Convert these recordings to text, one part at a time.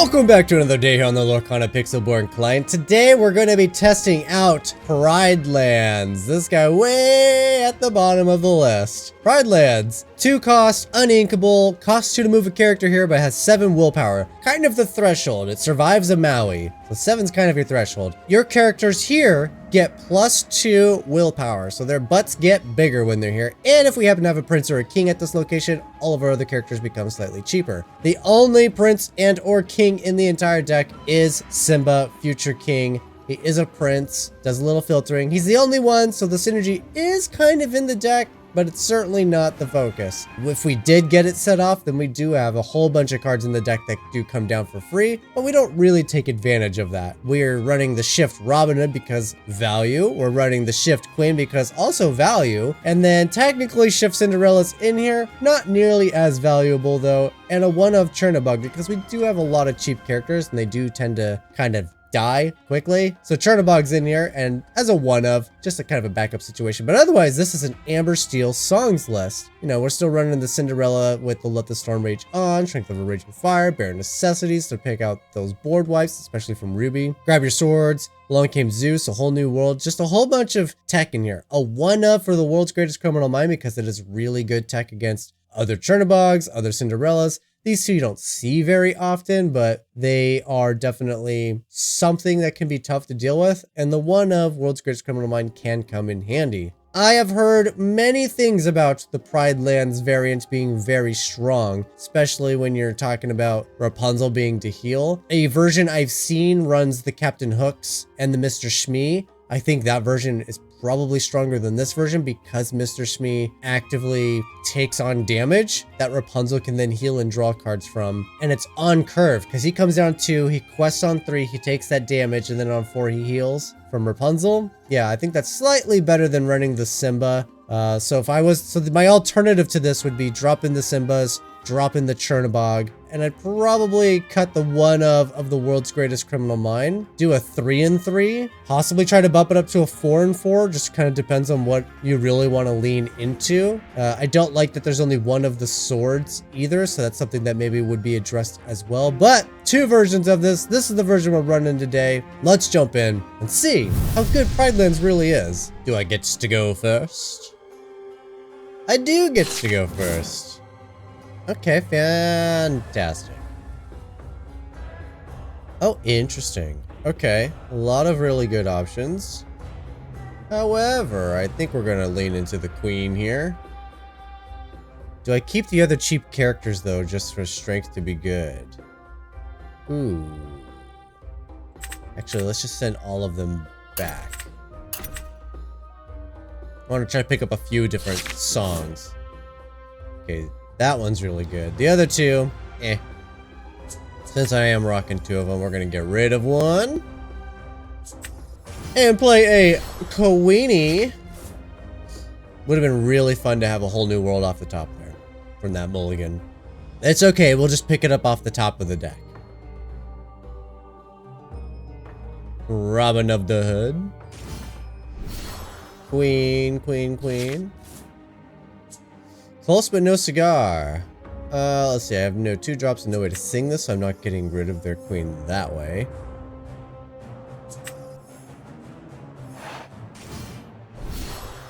Welcome back to another day here on the Lorcana pixelborn client. Today we're going to be testing out Pride Lands. This guy way at the bottom of the list. Pride Lands. 2 cost, uninkable, costs 2 to move a character here, but has 7 willpower. Kind of the threshold. It survives a Maui. So 7's kind of your threshold. Your characters here get +2 willpower, so their butts get bigger when they're here. And if we happen to have a prince or a king at this location, all of our other characters become slightly cheaper. The only prince and or king in the entire deck is Simba, future king. He is a prince, does a little filtering. He's the only one, so the synergy is kind of in the deck, but it's certainly not the focus. If we did get it set off, then we do have a whole bunch of cards in the deck that do come down for free, but we don't really take advantage of that. We're running the Shift Robin Hood because value. We're running the Shift Queen because also value. And then technically Shift Cinderella's in here, not nearly as valuable though. And a one of Chernabog because we do have a lot of cheap characters and they do tend to kind of die quickly. So Chernabog's in here and as a one of, just a kind of a backup situation. But otherwise, this is an Amber Steelsong's list. You know, we're still running the Cinderella with the Let the Storm Rage on, Strength of a Raging Fire, Bare Necessities to pick out those board wipes, especially from Ruby. Grab Your Swords, Along Came Zeus, A Whole New World, just a whole bunch of tech in here. A one of for the World's Greatest Criminal Mind because it is really good tech against other Chernabogs, other Cinderellas. These two you don't see very often, but they are definitely something that can be tough to deal with. And the one of World's Greatest Criminal Mind can come in handy. I have heard many things about the Pride Lands variant being very strong, especially when you're talking about Rapunzel being to heal. A version I've seen runs the Captain Hooks and the Mr. Shmee. I think that version is probably stronger than this version because Mr. Shmee actively takes on damage that Rapunzel can then heal and draw cards from. And it's on curve because he comes down 2, he quests on 3, he takes that damage, and then on 4 he heals from Rapunzel. Yeah, I think that's slightly better than running the Simba. So my alternative to this would be drop in the Simbas, drop in the Chernabog, and I'd probably cut the one of the World's Greatest Criminal Mind, do a 3-3, possibly try to bump it up to a 4-4, just kind of depends on what you really want to lean into. I don't like that there's only one of the swords either, so that's something that maybe would be addressed as well, but 2 versions of this. This is the version we're running today. Let's jump in and see how good Pride Lands really is. Do I get to go first? I do get to go first. Okay, fantastic. Oh, interesting. Okay, a lot of really good options. However, I think we're gonna lean into the queen here. Do I keep the other cheap characters though, just for strength to be good? Ooh. Actually, let's just send all of them back. I want to try to pick up a few different songs. Okay, that one's really good. The other 2, eh. Since I am rocking 2 of them, we're going to get rid of one. And play a Queenie. Would have been really fun to have a Whole New World off the top there. From that mulligan. It's okay, we'll just pick it up off the top of the deck. Robin of the Hood. Queen, queen, queen. Close but no cigar. Let's see, I have no 2 drops and no way to sing this, so I'm not getting rid of their queen that way.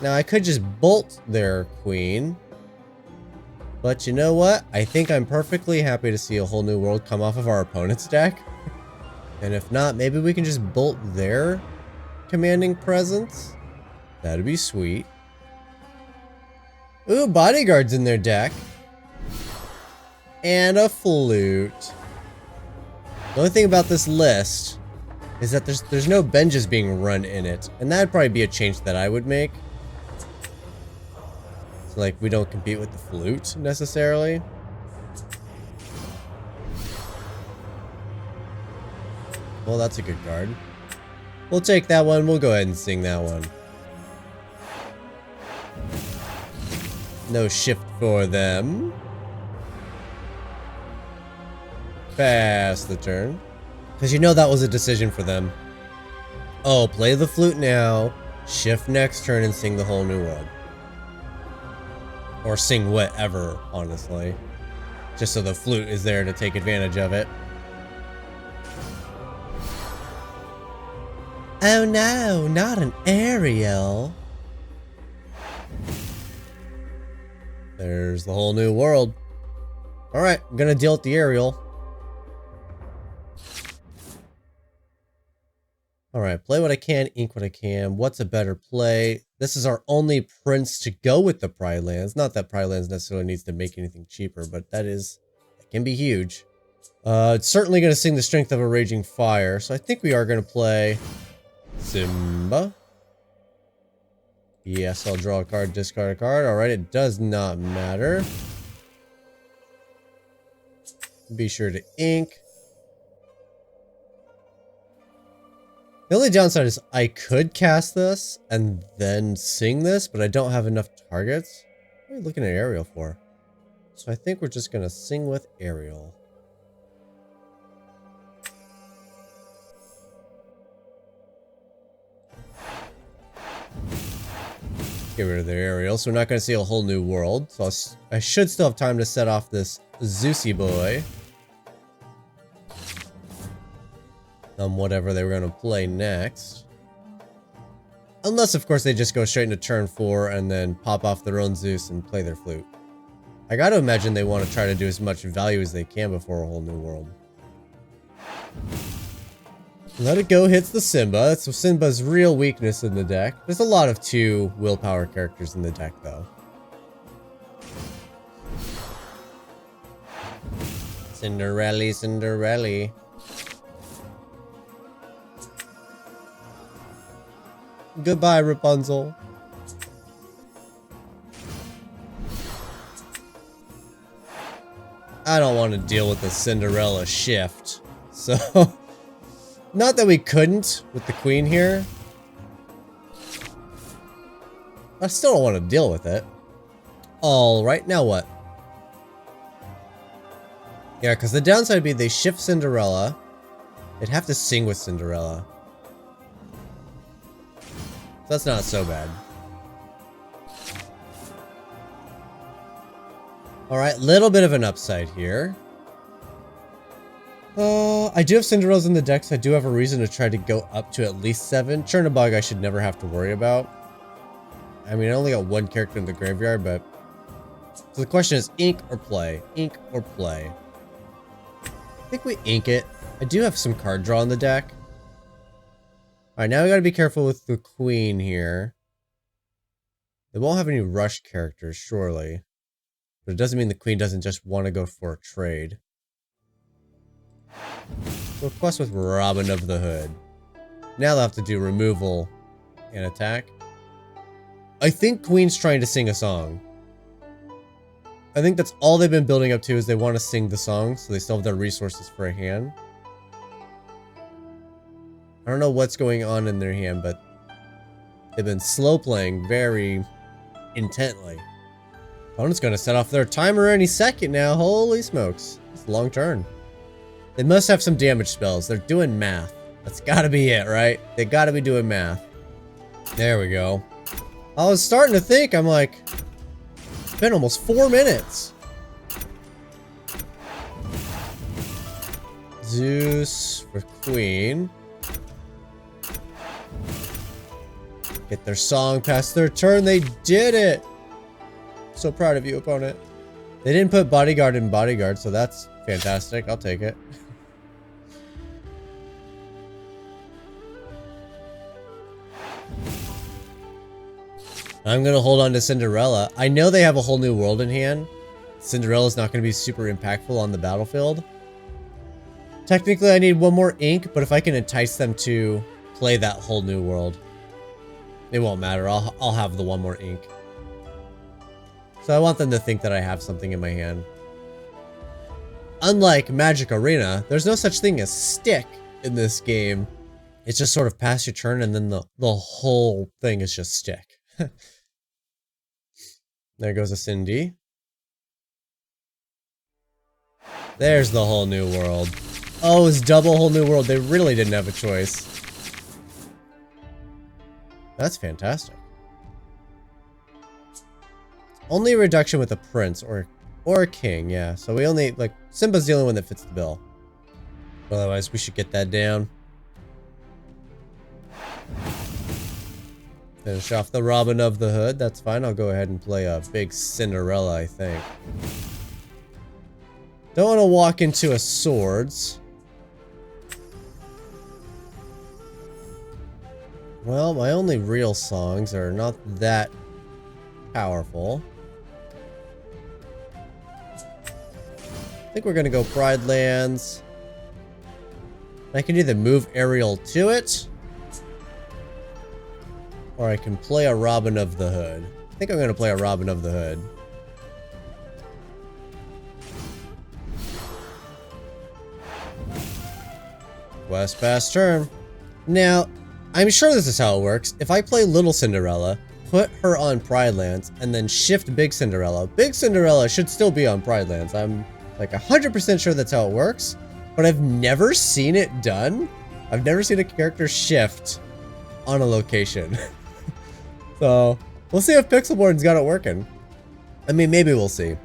Now I could just bolt their queen. But you know what? I think I'm perfectly happy to see a Whole New World come off of our opponent's deck. And if not, maybe we can just bolt their commanding presence. That'd be sweet. Ooh, bodyguards in their deck. And a flute. The only thing about this list is that there's no benches being run in it. And that'd probably be a change that I would make. So like we don't compete with the flute necessarily. Well, that's a good card. We'll take that one. We'll go ahead and sing that one. No shift for them. Pass the turn. Because you know that was a decision for them. Oh, play the flute now. Shift next turn and sing the Whole New World. Or sing whatever, honestly. Just so the flute is there to take advantage of it. Oh no, not an aerial. There's the whole new world. Alright, I'm gonna deal with the aerial. Alright, play what I can, ink what I can. What's a better play? This is our only prince to go with the Pride Lands. Not that Pride Lands necessarily needs to make anything cheaper, but that can be huge. It's certainly going to sing the strength of a raging fire, so I think we are going to play Simba. Yes, I'll draw a card, discard a card. Alright, it does not matter. Be sure to ink. The only downside is I could cast this and then sing this, but I don't have enough targets. What are you looking at Ariel for? So I think we're just going to sing with Ariel. Get rid of the Ariel, so we're not going to see a whole new world. So I should still have time to set off this Zeusy boy. Whatever they were going to play next. Unless, of course, they just go straight into turn 4 and then pop off their own Zeus and play their flute. I gotta imagine they want to try to do as much value as they can before a whole new world. Let It Go hits the Simba. That's Simba's real weakness in the deck. There's a lot of 2 willpower characters in the deck, though. Cinderella, Cinderella. Goodbye, Rapunzel. I don't want to deal with the Cinderella shift. So, not that we couldn't with the queen here. I still don't want to deal with it. Alright, now what? Yeah, because the downside would be they shift Cinderella. They'd have to sing with Cinderella. That's not so bad. Alright, little bit of an upside here. I do have Cinderellas in the deck, so I do have a reason to try to go up to at least 7. Chernabog I should never have to worry about. I mean, I only got 1 character in the graveyard, but... So the question is, ink or play? Ink or play? I think we ink it. I do have some card draw in the deck. Alright, now we gotta be careful with the queen here. They won't have any rush characters, surely. But it doesn't mean the queen doesn't just want to go for a trade. So quest with Robin of the Hood. Now they'll have to do removal and attack. I think queen's trying to sing a song. I think that's all they've been building up to, is they want to sing the song, so they still have their resources for a hand. I don't know what's going on in their hand, but they've been slow playing very intently. Opponent's going to set off their timer any second now. Holy smokes. It's a long turn. They must have some damage spells. They're doing math. That's got to be it, right? They got to be doing math. There we go. I was starting to think, I'm like, it's been almost 4 minutes. Zeus for queen. Get their song past their turn. They did it. So proud of you, opponent. They didn't put bodyguard in bodyguard, so that's fantastic. I'll take it. I'm going to hold on to Cinderella. I know they have a whole new world in hand. Cinderella's not going to be super impactful on the battlefield. Technically, I need 1 more ink, but if I can entice them to play that whole new world, it won't matter. I'll have the 1 more ink. So I want them to think that I have something in my hand. Unlike Magic Arena, there's no such thing as stick in this game. It's just sort of pass your turn and then the whole thing is just stick. There goes a Cindy. There's the whole new world. Oh, it's double whole new world. They really didn't have a choice. That's fantastic. Only a reduction with a prince or a king, yeah. So we only, like, Simba's the only one that fits the bill. Otherwise, we should get that down. Finish off the Robin of the Hood. That's fine. I'll go ahead and play a big Cinderella, I think. Don't want to walk into a swords. Well, my only real songs are not that powerful. I think we're gonna go Pride Lands. I can either move Ariel to it, or I can play a Robin of the Hood. I think I'm gonna play a Robin of the Hood. Quest pass turn. Now, I'm sure this is how it works. If I play Little Cinderella, put her on Pride Lands, and then shift Big Cinderella should still be on Pride Lands. I'm like 100% sure that's how it works, but I've never seen it done. I've never seen a character shift on a location. So, we'll see if Pixelborn's got it working. I mean, maybe we'll see.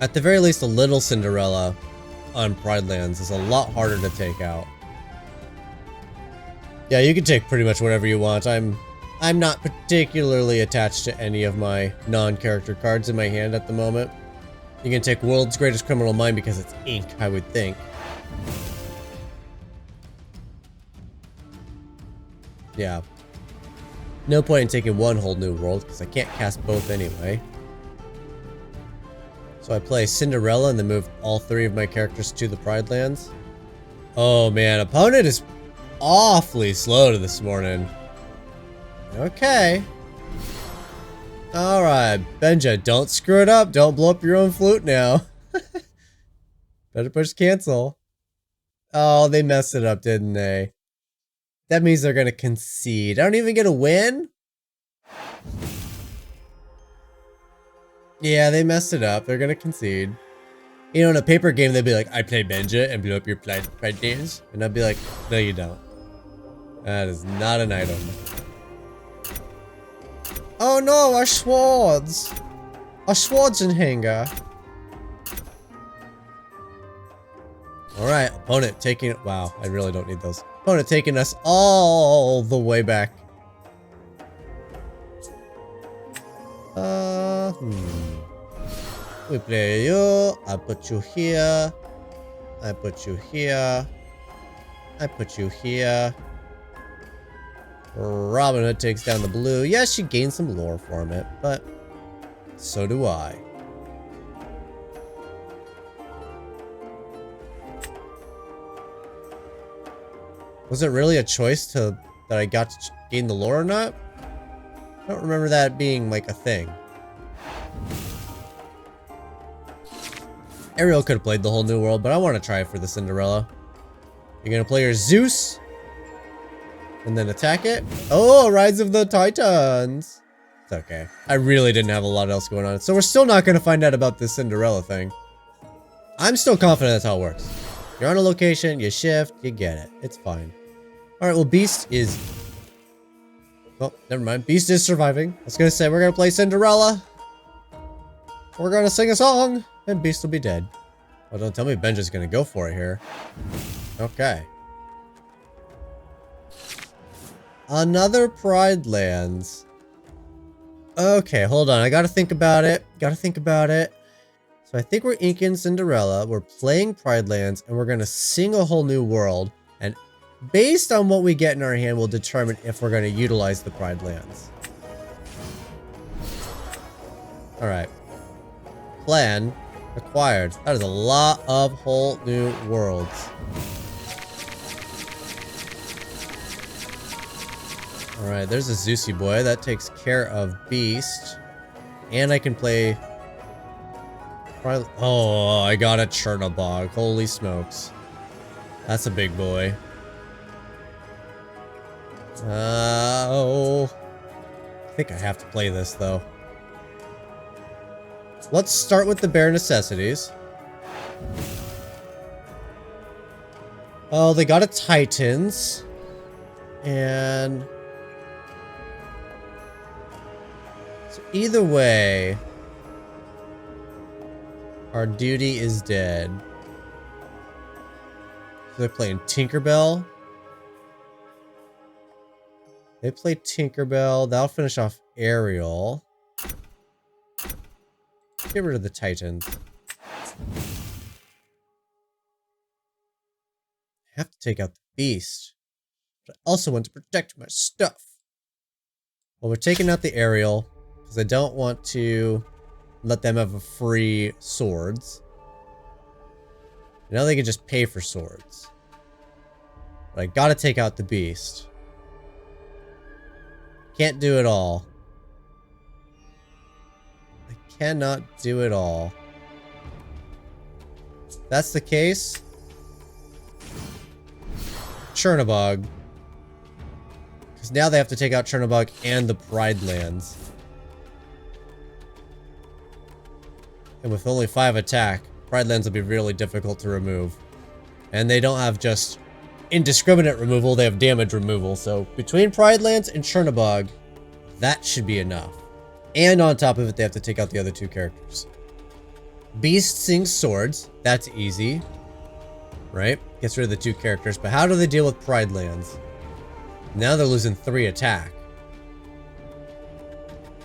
At the very least, a Little Cinderella on Pride Lands is a lot harder to take out. Yeah, you can take pretty much whatever you want. I'm not particularly attached to any of my non-character cards in my hand at the moment. You can take World's Greatest Criminal Mind because it's ink, I would think. Yeah. No point in taking one whole new world because I can't cast both anyway. So I play Cinderella and then move all three of my characters to the Pride Lands. Oh man, opponent is awfully slow this morning. Okay. Alright, Benja, don't screw it up. Don't blow up your own flute now. Better push cancel. Oh, they messed it up, didn't they? That means they're gonna concede. I don't even get a win? Yeah, they messed it up. They're gonna concede. You know, in a paper game, they'd be like, I play Benja and blow up your pride dance. And I'd be like, no, you don't. That is not an item. Oh no, our swords! Our Schwarzenhanger. Alright, opponent taking... Wow, I really don't need those. Opponent taking us all the way back. We play you. I put you here. I put you here. I put you here. Robin Hood takes down the blue. Yes, she gains some lore from it, but so do I. Was it really a choice that I got to gain the lore or not? I don't remember that being like a thing. Ariel could have played the whole new world, but I want to try it for the Cinderella. You're gonna play your Zeus and then attack it. Oh, Rise of the Titans. It's okay. I really didn't have a lot else going on, so we're still not gonna find out about this Cinderella thing. I'm still confident that's how it works. You're on a location, you shift, you get it. It's fine. Alright, well, Beast is... Oh, never mind. Beast is surviving. I was gonna say, we're gonna play Cinderella. We're gonna sing a song, and Beast will be dead. Well, don't tell me Benja's gonna go for it here. Okay. Another Pride Lands. Okay, hold on. I gotta think about it. So I think we're inking Cinderella. We're playing Pride Lands, and we're gonna sing a whole new world. And based on what we get in our hand, we'll determine if we're gonna utilize the Pride Lands. Alright. Plan acquired. That is a lot of whole new worlds. Alright, there's a Zeusy boy. That takes care of Beast. And I can play... Oh, I got a Chernobog. Holy smokes. That's a big boy. Oh. I think I have to play this, though. Let's start with the bare necessities. Oh, they got a Titans. And... so either way... our duty is dead. So they're playing Tinkerbell. They play Tinkerbell. That'll finish off Ariel. Get rid of the Titans. I have to take out the Beast. But I also want to protect my stuff. Well, we're taking out the Ariel because I don't want to let them have a free swords. Now they can just pay for swords. But I gotta take out the Beast. Can't do it all. I cannot do it all. If that's the case, Chernobog. Because now they have to take out Chernobog and the Pride Lands. And with only 5 attack, Pride Lands will be really difficult to remove. And they don't have just indiscriminate removal, they have damage removal. So between Pride Lands and Chernobog, that should be enough. And on top of it, they have to take out the other 2 characters. Beast sings swords. That's easy. Right? Gets rid of the 2 characters. But how do they deal with Pride Lands? Now they're losing 3 attack.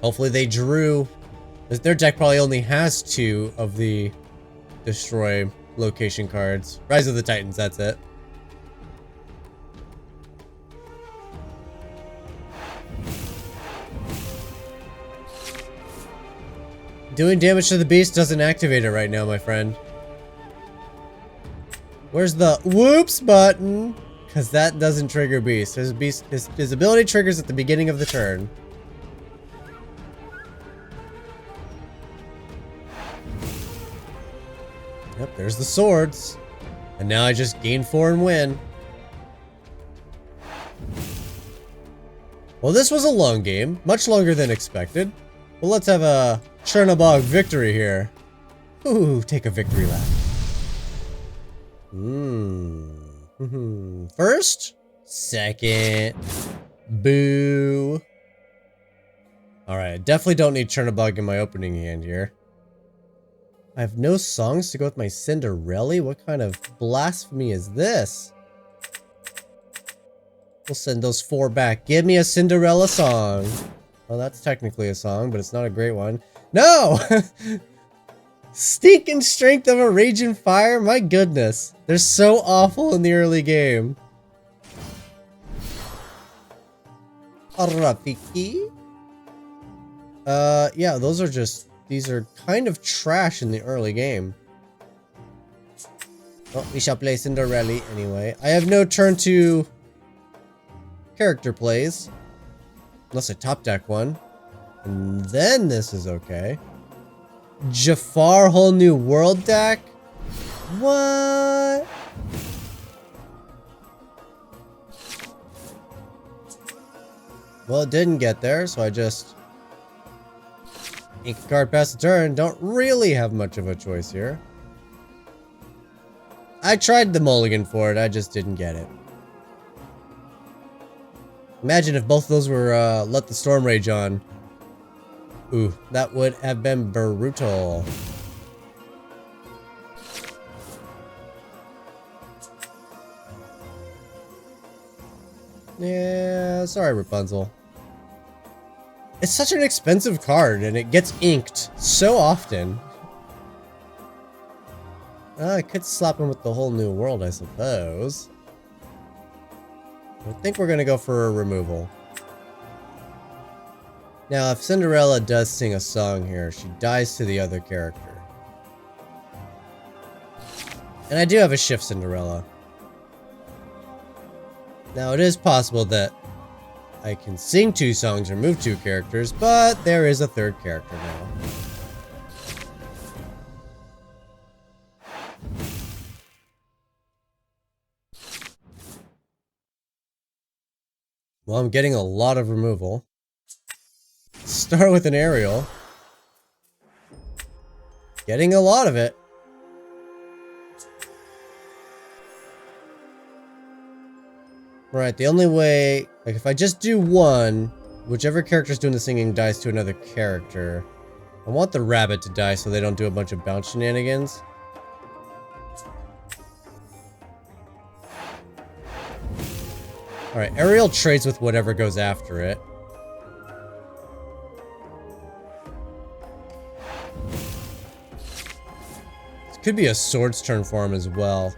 Hopefully they drew... Their deck probably only has 2 of the destroy location cards. Rise of the Titans, that's it. Doing damage to the Beast doesn't activate it right now, my friend. Where's the whoops button? Because that doesn't trigger Beast. His ability triggers at the beginning of the turn. Yep, there's the swords. And now I just gain 4 and win. Well, this was a long game. Much longer than expected. Well, let's have a Chernobog victory here. Ooh, take a victory lap. First, second, boo. Alright, I definitely don't need Chernobog in my opening hand here. I have no songs to go with my Cinderella? What kind of blasphemy is this? We'll send those 4 back. Give me a Cinderella song. Well, that's technically a song, but it's not a great one. No! Stinking strength of a raging fire? My goodness. They're so awful in the early game. Rafiki? Yeah, those are just... These are kind of trash in the early game. Well, we shall play Cinderella anyway. I have no turn to character plays. Unless I top deck one. And then this is okay. Jafar whole new world deck? What? Well, it didn't get there, so I just ink a card past the turn. Don't really have much of a choice here. I tried the mulligan for it, I just didn't get it. Imagine if both of those were Let the Storm Rage on. Ooh, that would have been brutal. Yeah, sorry Rapunzel. It's such an expensive card and it gets inked so often. I could slap him with the whole new world, I suppose. I think we're gonna go for a removal. Now, if Cinderella does sing a song here, she dies to the other character. And I do have a shift Cinderella. Now, it is possible that I can sing 2 songs or move 2 characters, but there is a 3rd character now. Well, I'm getting a lot of removal. Start with an aerial. Getting a lot of it. Right, the only way... Like, if I just do one, whichever character's doing the singing dies to another character. I want the rabbit to die so they don't do a bunch of bounce shenanigans. Alright, Ariel trades with whatever goes after it. This could be a sword's turn for him as well.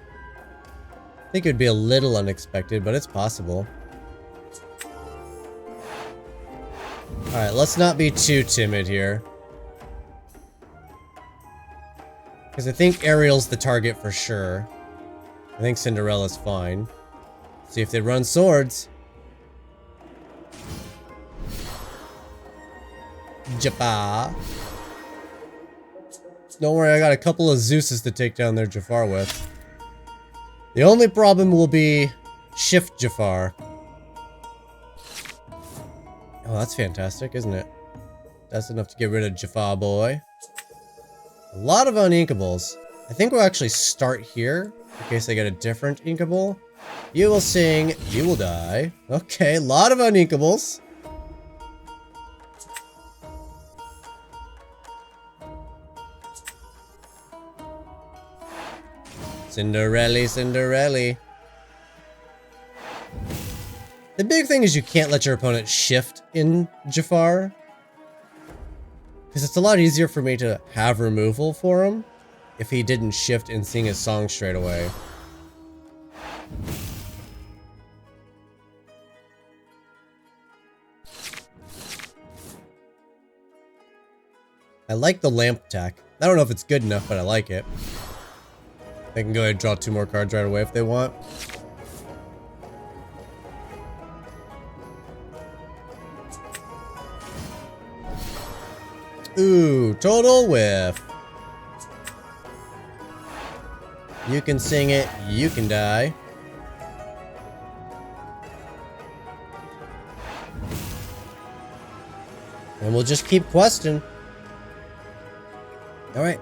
I think it would be a little unexpected, but it's possible. Alright, let's not be too timid here. Because I think Ariel's the target for sure. I think Cinderella's fine. See if they run swords. Jafar. Don't worry, I got a couple of Zeuses to take down their Jafar with. The only problem will be Shift Jafar. Oh, that's fantastic, isn't it? That's enough to get rid of Jafar boy. A lot of uninkables. I think we'll actually start here, in case I get a different inkable. You will sing, you will die. Okay, a lot of uninkables. Cinderella, Cinderella. The big thing is you can't let your opponent shift in Jafar. Because it's a lot easier for me to have removal for him if he didn't shift and sing his song straight away. I like the lamp attack. I don't know if it's good enough, but I like it. They can go ahead and draw 2 more cards right away if they want. Ooh, total whiff. You can sing it, you can die. And we'll just keep questing. Alright.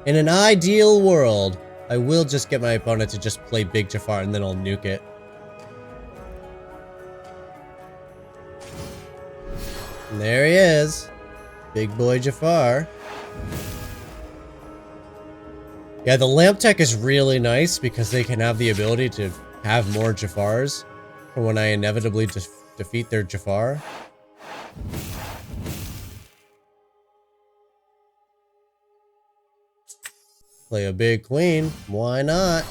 In an ideal world, I will just get my opponent to just play Big Jafar and then I'll nuke it. And there he is. Big boy Jafar. Yeah, the lamp tech is really nice because they can have the ability to have more Jafars for when I inevitably defeat their Jafar. Play a big queen. Why not?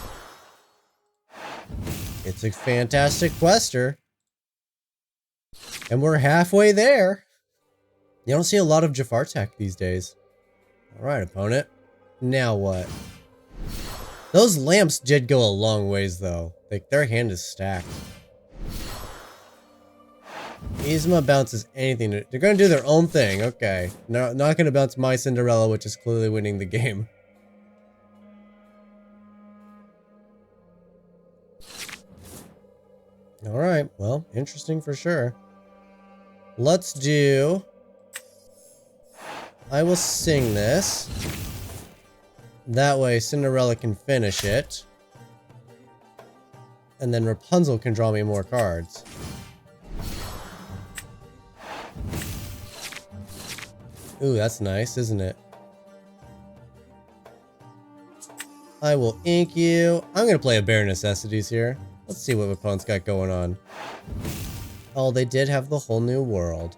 It's a fantastic quester. And we're halfway there. You don't see a lot of Jafar tech these days. Alright, opponent. Now what? Those lamps did go a long ways, though. Like, their hand is stacked. Yzma bounces anything. They're gonna do their own thing. Okay. No, not gonna bounce my Cinderella, which is clearly winning the game. Alright, well, interesting for sure. Let's do... I will sing this. That way Cinderella can finish it. And then Rapunzel can draw me more cards. Ooh, that's nice, isn't it? I will ink you. I'm gonna play a Bare Necessities here. Let's see what my opponent's got going on. Oh, they did have the whole new world.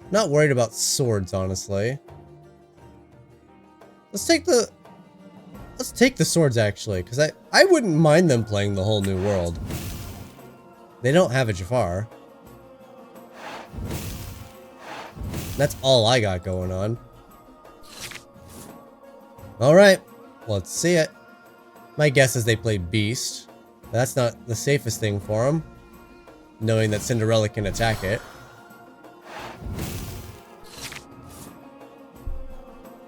Not worried about swords, honestly. Let's take the swords, actually, because I wouldn't mind them playing the whole new world. They don't have a Jafar. That's all I got going on. Alright, let's see it. My guess is they play Beast. That's not the safest thing for them, knowing that Cinderella can attack it.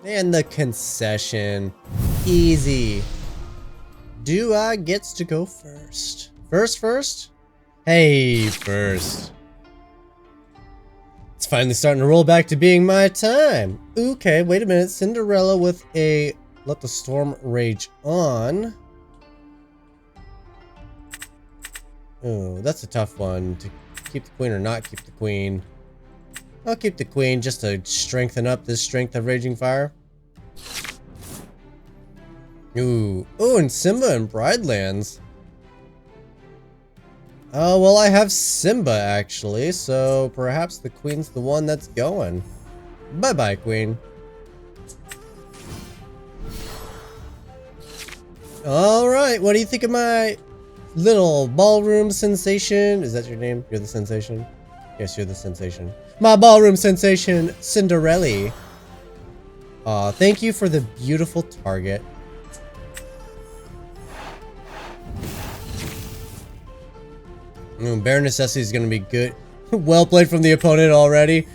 And the concession. Easy. Do I gets to go first? First? Hey, first. It's finally starting to roll back to being my time. Okay, wait a minute. Cinderella with a Let the Storm Rage On. Oh, that's a tough one. To keep the queen or not keep the queen. I'll keep the queen just to strengthen up this strength of Raging Fire. Ooh. Oh, and Simba and Bridelands. Oh, well, I have Simba, actually, so perhaps the queen's the one that's going. Bye-bye, queen. Alright, what do you think of my little ballroom sensation? Is that your name? You're the sensation? Yes, you're the sensation. My ballroom sensation, Cinderella. Aw, thank you for the beautiful target. Bare necessity is gonna be good. Well played from the opponent already.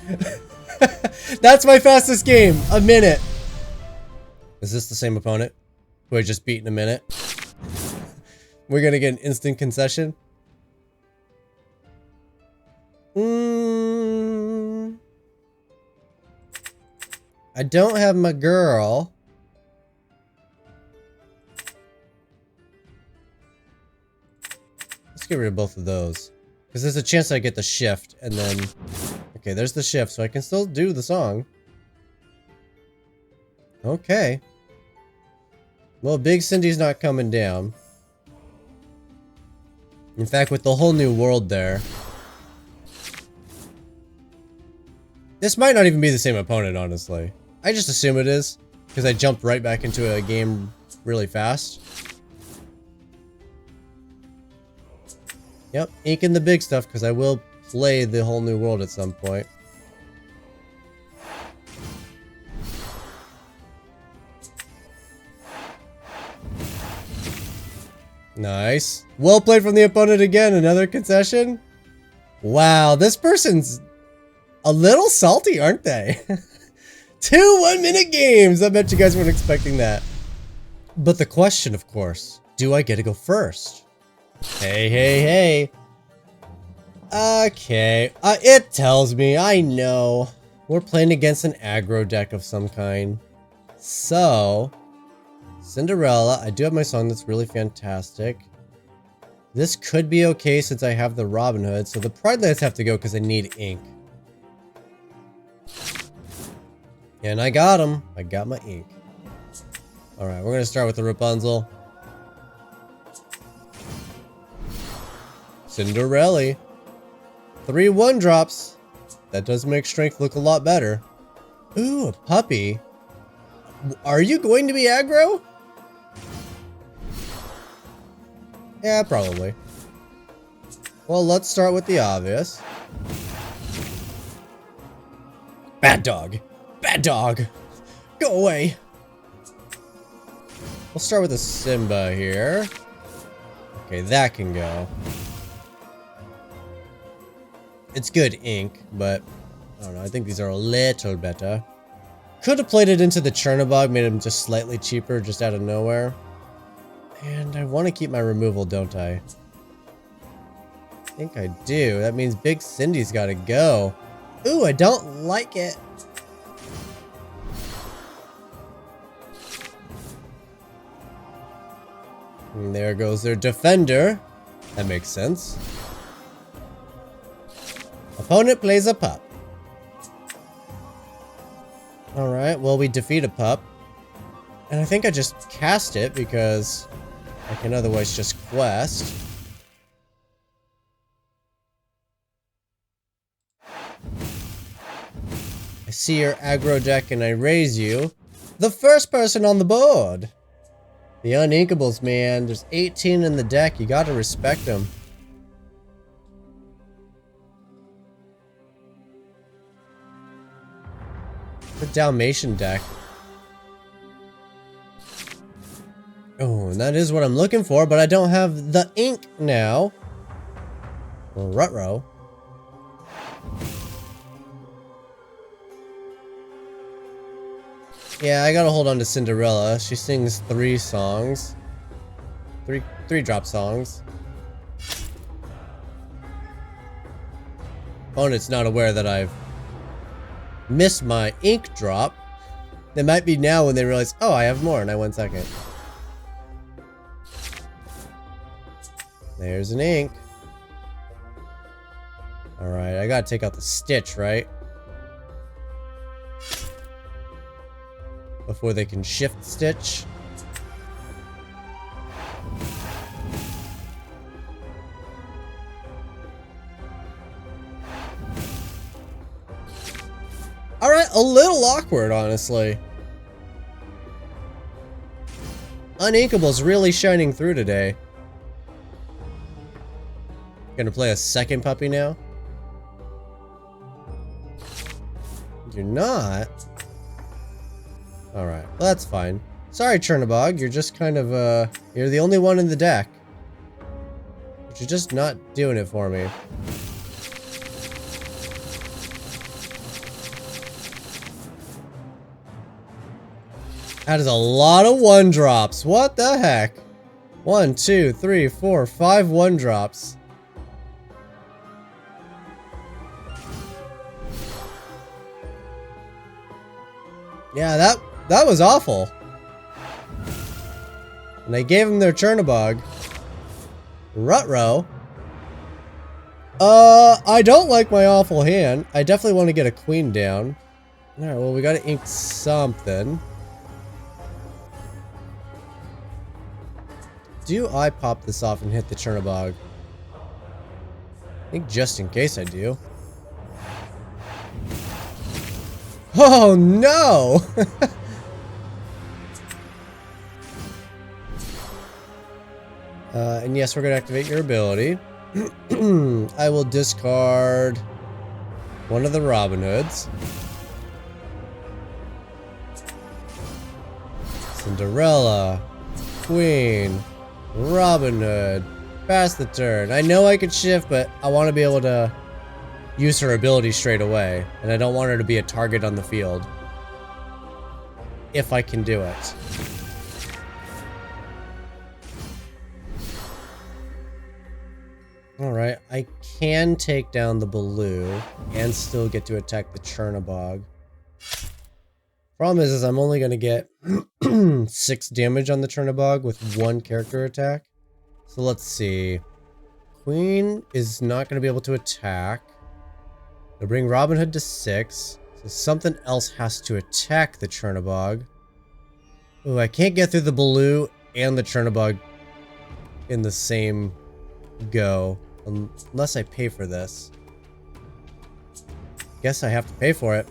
That's my fastest game. A minute. Is this the same opponent who I just beat in a minute? We're gonna get an instant concession. I don't have my girl. Let's get rid of both of those. Because there's a chance I get the shift, and then... Okay, there's the shift, so I can still do the song. Okay. Well, Big Cindy's not coming down. In fact, with the whole new world there... This might not even be the same opponent, honestly. I just assume it is, because I jumped right back into a game really fast. Yep, inking the big stuff, because I will play the whole new world at some point. Nice. Well played from the opponent again, another concession. Wow, this person's a little salty, aren't they? 2 1-minute games! I bet you guys weren't expecting that. But the question, of course, do I get to go first? Hey, hey, hey. Okay, it tells me, I know. We're playing against an aggro deck of some kind. So, Cinderella, I do have my song that's really fantastic. This could be okay since I have the Robin Hood, so the Pride Lands have to go because I need ink. And I got him. I got my ink. Alright, we're going to start with the Rapunzel. Cinderella. 3 1-drops. That does make strength look a lot better. Ooh, a puppy. Are you going to be aggro? Yeah, probably. Well, let's start with the obvious. Bad dog. Bad dog. Go away. We'll start with a Simba here. Okay, that can go. It's good ink, but I don't know. I think these are a little better. Could have played it into the Chernobog, made him just slightly cheaper, just out of nowhere. And I want to keep my removal, don't I? I think I do. That means Big Cindy's got to go. Ooh, I don't like it. And there goes their defender. That makes sense. Opponent plays a pup. Alright, well, we defeat a pup. And I think I just cast it because I can otherwise just quest. I see your aggro deck and I raise you. The first person on the board. The uninkables, man. There's 18 in the deck. You gotta respect them. The Dalmatian deck. Oh, and that is what I'm looking for, but I don't have the ink now. Well, ruh-roh. Yeah, I gotta hold on to Cinderella. She sings 3 songs. 3 drop songs. Opponent's not aware that I've missed my ink drop. They might be now when they realize, oh, I have more, and I went second. There's an ink. Alright, I gotta take out the stitch, right? Before they can shift stitch. a little awkward, honestly. Uninkable's really shining through today. Gonna play a second puppy now? You're not? Alright, well, that's fine. Sorry, Chernabog, you're just kind of, you're the only one in the deck. But you're just not doing it for me. That is a lot of 1-drops. What the heck? 1, 2, 3, 4, 5 1-drops. Yeah, that was awful. And I gave him their Chernabog. Rutrow. I don't like my awful hand. I definitely want to get a queen down. Alright, well, we gotta ink something. Do I pop this off and hit the Chernabog? I think just in case I do. Oh no! And yes, we're gonna activate your ability. I will discard one of the Robin Hoods. Cinderella, Queen, Robin Hood. Pass the turn. I know I could shift, but I want to be able to use her ability straight away. And I don't want her to be a target on the field. If I can do it. Alright, I can take down the Baloo and still get to attack the Chernabog. Problem is I'm only going to get 6 damage on the Chernabog with 1 character attack. So let's see. Queen is not going to be able to attack. They'll bring Robin Hood to 6. So something else has to attack the Chernabog. Ooh, I can't get through the Baloo and the Chernabog in the same go. Unless I pay for this. Guess I have to pay for it.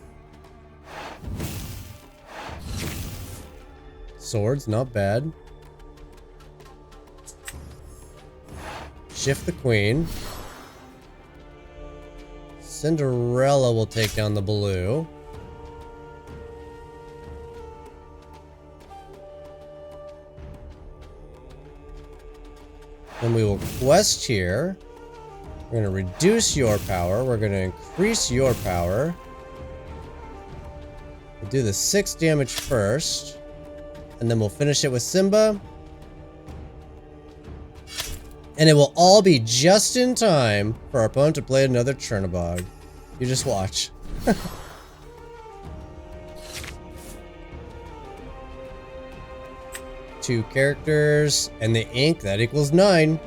Swords, not bad. Shift the Queen. Cinderella will take down the Baloo. Then we will quest here. We're going to reduce your power. We're going to increase your power. We'll do the 6 damage first. And then we'll finish it with Simba. And it will all be just in time for our opponent to play another Chernabog. You just watch. 2 characters, and the ink, that equals 9.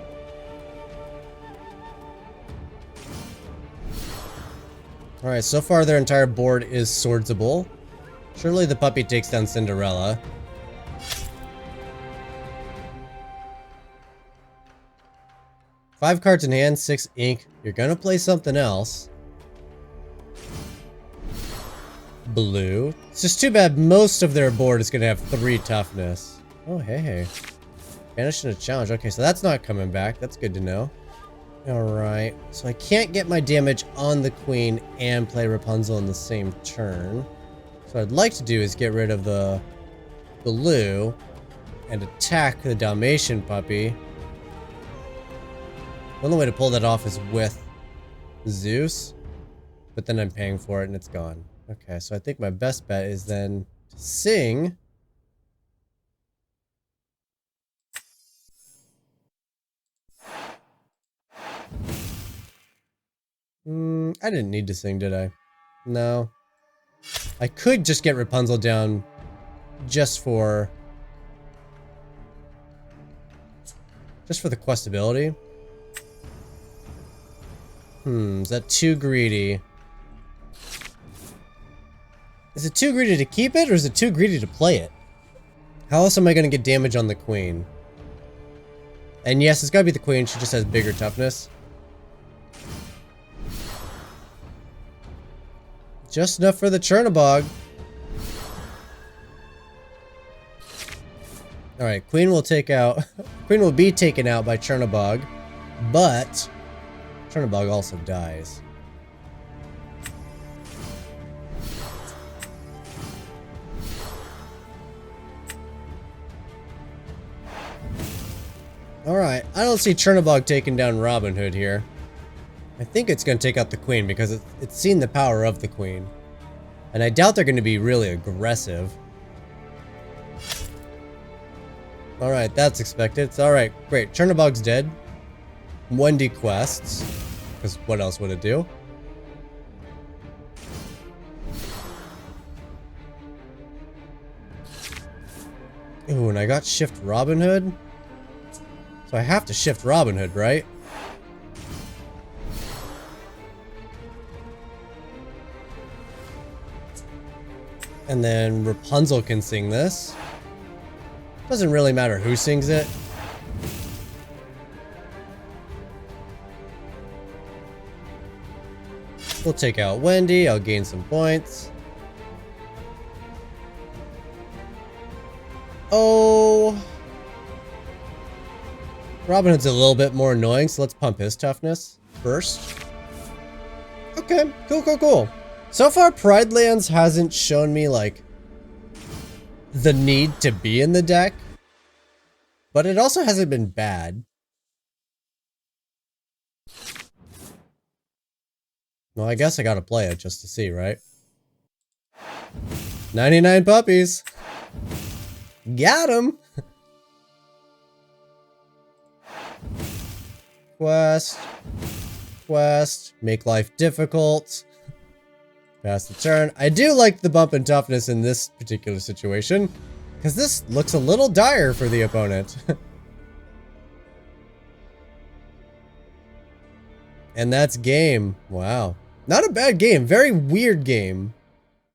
Alright, so far their entire board is swordsable. Surely the puppy takes down Cinderella. Five cards in hand, 6 ink. You're gonna play something else. Blue. It's just too bad most of their board is gonna have 3 toughness. Oh, hey. Banishing a challenge. Okay, so that's not coming back. That's good to know. Alright. So I can't get my damage on the Queen and play Rapunzel in the same turn. So what I'd like to do is get rid of the Baloo and attack the Dalmatian puppy. The only way to pull that off is with Zeus, but then I'm paying for it and it's gone. Okay, so I think my best bet is then to sing. I didn't need to sing, did I? No. I could just get Rapunzel down just for the quest ability. Is that too greedy? Is it too greedy to keep it, or is it too greedy to play it? How else am I going to get damage on the Queen? And yes, it's got to be the Queen. She just has bigger toughness. Just enough for the Chernobog. Alright, Queen will take out... Queen will be taken out by Chernobog, but Chernobog also dies. Alright, I don't see Chernobog taking down Robin Hood here. I think it's going to take out the Queen because it's seen the power of the Queen. And I doubt they're going to be really aggressive. Alright, that's expected. Alright, great. Chernobog's dead. Wendy quests. Because what else would it do? Ooh, and I got Shift Robin Hood. So I have to Shift Robin Hood, right? And then Rapunzel can sing this. Doesn't really matter who sings it. We'll take out Wendy. I'll gain some points. Oh. Robin Hood's a little bit more annoying, so let's pump his toughness first. Okay, cool, cool, cool. So far, Pride Lands hasn't shown me, like, the need to be in the deck. But it also hasn't been bad. Well, I guess I gotta play it just to see, right? 99 puppies. Got him. Quest. Quest. Make life difficult. Pass the turn. I do like the bump in toughness in this particular situation, because this looks a little dire for the opponent. And that's game. Wow. Not a bad game. Very weird game.